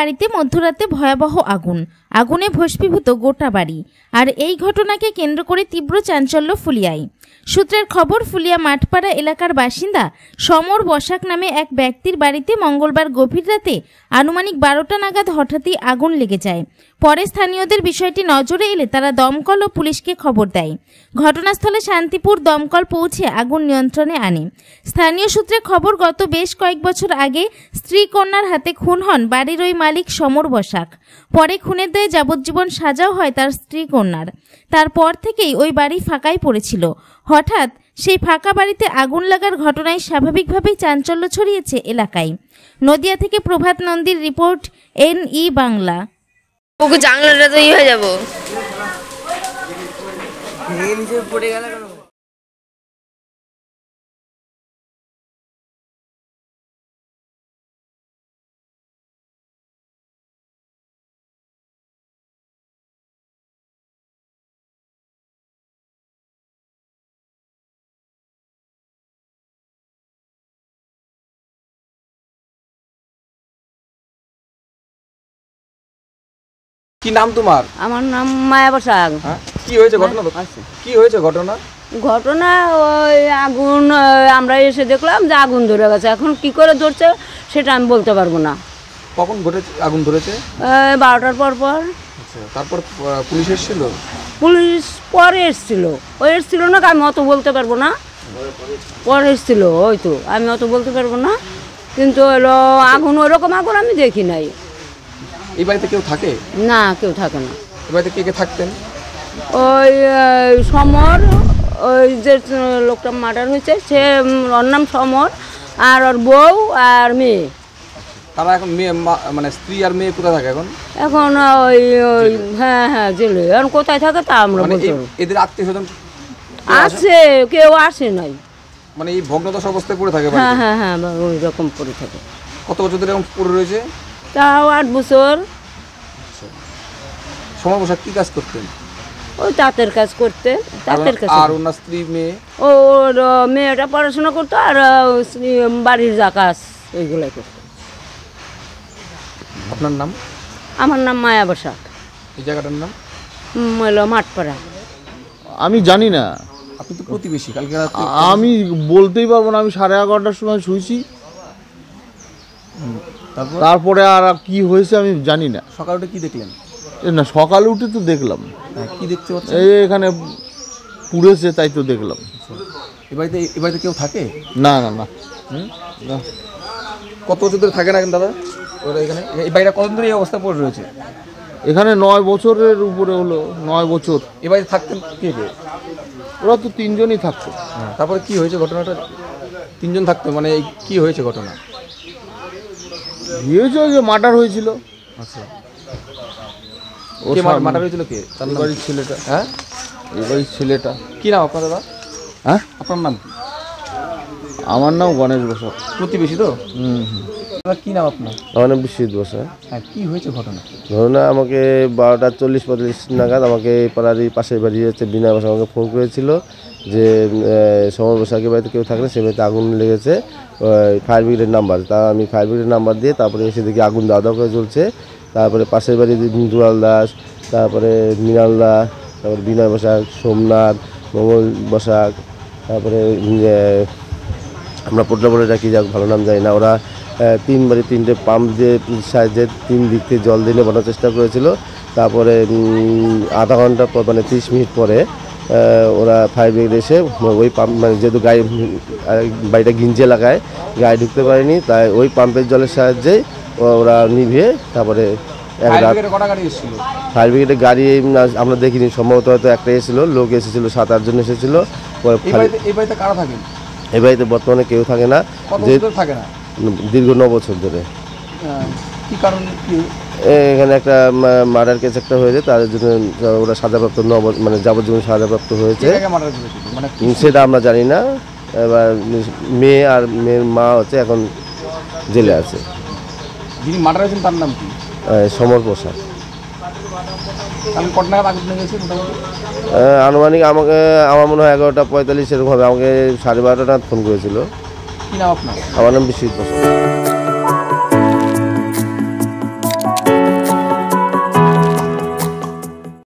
বাড়িতে মধ্যরাতে ভয়াবহ আগুনে ভস্মীভূত গোটা বাড়ি। আর এই ঘটনাকে কেন্দ্র করে তীব্র চাঞ্চল্য ফুলিয়ায়। সূত্রের খবর, ফুলিয়া মাঠপাড়া এলাকার বাসিন্দা সমর বসাক নামে এক ব্যক্তির বাড়িতে মঙ্গলবার গভীর রাতে আনুমানিক 12টা নাগাদ হঠাৎই আগুন লেগে যায়। পরে স্থানীয়দের বিষয়টি নজরে এলে তারা দমকল ও পুলিশকে খবর দেয়। ঘটনাস্থলে শান্তিপুর দমকল পৌঁছে আগুন নিয়ন্ত্রণে আনে। স্থানীয় সূত্রে খবর, গত বেশ কয়েক বছর আগে স্ত্রী কন্যার হাতে খুন হন বাড়ির ওই মালিক সমর বসাক। পরে খুনের দায়ে যাবজ্জীবন সাজাও হয় তার স্ত্রী কন্যার। তারপর থেকেই ওই বাড়ি ফাঁকাই পড়েছিল। হঠাৎ সেই ফাঁকা বাড়িতে আগুন লাগার ঘটনায় স্বাভাবিকভাবেই চাঞ্চল্য ছড়িয়েছে এলাকায়। নদিয়া থেকে প্রভাত নন্দীর রিপোর্ট, NE বাংলা। ওকে জানলাটা তো হয়ে যাব। কি নাম তোমার? আমার নাম মায়া বসাক। কি হয়েছে ঘটনা? কি হয়েছে ঘটনা? ঘটনা ওই আগুন, আমরা এসে দেখলাম যে আগুন ধরে গেছে। এখন কি করে ধরছে সেটা আমি বলতে পারবো না। কখন ঘটেছে আগুন ধরেছে? 12টার পর পর। আচ্ছা, তারপর পুলিশ এসেছিল? পুলিশ পরে এসেছিল। ওই এসেছিল না, আমি অত বলতে পারবো না। পরে এসেছিল হয়তো, আমি অত বলতে পারবো না। কিন্তু হলো আগুন, ওইরকম আগুন আমি দেখি নাই। এই বাড়িতে কেউ থাকে না? কেউ থাকে না। এই বাড়িতে কে কে থাকতেন? ওই সমর, ওই যে লোকটা মার্ডার হয়েছে সে, ওর নাম সমর, আর ওর বউ আর মেয়ে। তারা এখন মেয়ে মানে স্ত্রী আর মেয়ে কোথায় থাকে এখন? এখন ওই হ্যাঁ জেলে। এখন কোথায় থাকে তা আমরা বলতে পারবো। এদের আত্মীয় স্বজন আছে, কেউ আসে নাই। মানে এই ভগ্নদশা অবস্থায় পড়ে থাকে? হ্যাঁ ওই রকম পড়ে থাকে। কত বছর ধরে এরকম পড়ে রয়েছে? তাও 8 বছর। সমর বসাক কি কাজ করতেন? ওই তাঁতের কাজ করতে। তাঁতের কাজ। আর ওনার স্ত্রী মেয়ে? ওর মেয়েটা পড়াশোনা করতো, আর বাড়ির যা কাজ ওইগুলাই করতো। আপনার নাম? আমার নাম মায়া বসাক। এই জায়গাটার নাম হলো মাঠপাড়া। আমি জানি না। আপনি তো প্রতিবেশী। কালকে রাতে আমি বলতেই পারবো না। আমি 11:30টার সময় শুয়েছি, তারপরে আর কি হয়েছে আমি জানি না। সকালে উঠে কি দেখলেন? না, সকালে উঠে তো দেখলাম। কি দেখতে পাচ্ছেন? এই এখানে পুড়েছে, তাই তো দেখলাম। এই বাড়িতে কেউ থাকে? না না না। কত বছর ধরে থাকে না দাদা ওরা এখানে? এই বাড়িটা কতদিন ধরে এই অবস্থা পড়ে রয়েছে? এখানে 9 বছরের উপরে হলো। 9 বছর। এই বাড়িতে থাকতেন কে কে? ওরা তো 3 জনই থাকতো। তারপরে কি হয়েছে ঘটনাটা? 3 জন থাকতো মানে কি হয়েছে ঘটনা? হয়েছে যে মার্ডার হয়েছিল। আচ্ছা, কে মার্ডার হয়েছিল? কে? তার বাড়ির ছেলেটা। হ্যাঁ, এই বাড়ির ছেলেটা। কি নাম আপনার দাদা? হ্যাঁ, আপনার নাম কি? আমার নাম গণেশ বসাক। প্রতিবেশী তো? কি নাম আপনার? আমার নাম বিশ্বজিৎ বসাক। হ্যাঁ, কি হয়েছে ঘটনা? আমাকে 12:40-45 নাগাদ আমাকে পাড়ারই পাশের বাড়ি হচ্ছে বিনয় বসাক আমাকে ফোন করেছিল যে সমর বসাকের বাড়িতে কেউ থাকলে সে বাড়িতে আগুন লেগেছে, ফায়ার ব্রিগেডের নাম্বার। তা আমি ফায়ার ব্রিগেডের নাম্বার দিয়ে তারপরে এসে দেখি আগুন দাওয়া করে চলছে। তারপরে পাশের বাড়ি দুলাল দাস, তারপরে মৃণাল দাস, তারপরে বিনয় বসাক, সোমনাথ, মঙ্গল বসাক, তারপরে আমরা পোটলাপড়ে ডাকি, যাক ভালো নাম জানি না। ওরা 3 বাড়ি 3টে পাম্প দিয়ে সাহায্যে 3 দিক থেকে জল দিয়ে বানানোর চেষ্টা করেছিল। তারপরে আধা ঘন্টা পর মানে 30 মিনিট পরে ওরা ফায়ার ব্রিগেড এসে ওই পাম্প মানে যেহেতু গায়ে বাড়িটা গিঞ্জে লাগায় গায়ে ঢুকতে পারেনি, তাই ওই পাম্পের জলের সাহায্যে ওরা নিভিয়ে তারপরে ফায়ার ব্রিগেডের গাড়ি আমরা দেখিনি, সম্ভবত হয়তো একটা এসেছিল, লোক এসেছিলো, 7-8 জন এসেছিলো। এই বাড়িতে বর্তমানে কেউ থাকে না। দীর্ঘ 9 বছর ধরে। এখানে একটা মার্ডার কেস একটা হয়েছে, তার জন্য ওরা সাজাপ্রাপ্ত মানে যাবজ্জীবন সাজাপ্রাপ্ত হয়েছে। সেটা আমরা জানি না। এবার মেয়ে আর মেয়ের মা হচ্ছে এখন জেলে আছে। যিনি মার্ডার হয়েছেন তার নাম কি? সমর বসাক। আনুমানিক আমার মনে হয় 11:45 এরকম হবে। আমাকে 12:30 নাগাদ ফোন করেছিল। কি নাম আপনার? আমার নাম বিশ্বজিৎ বসাক।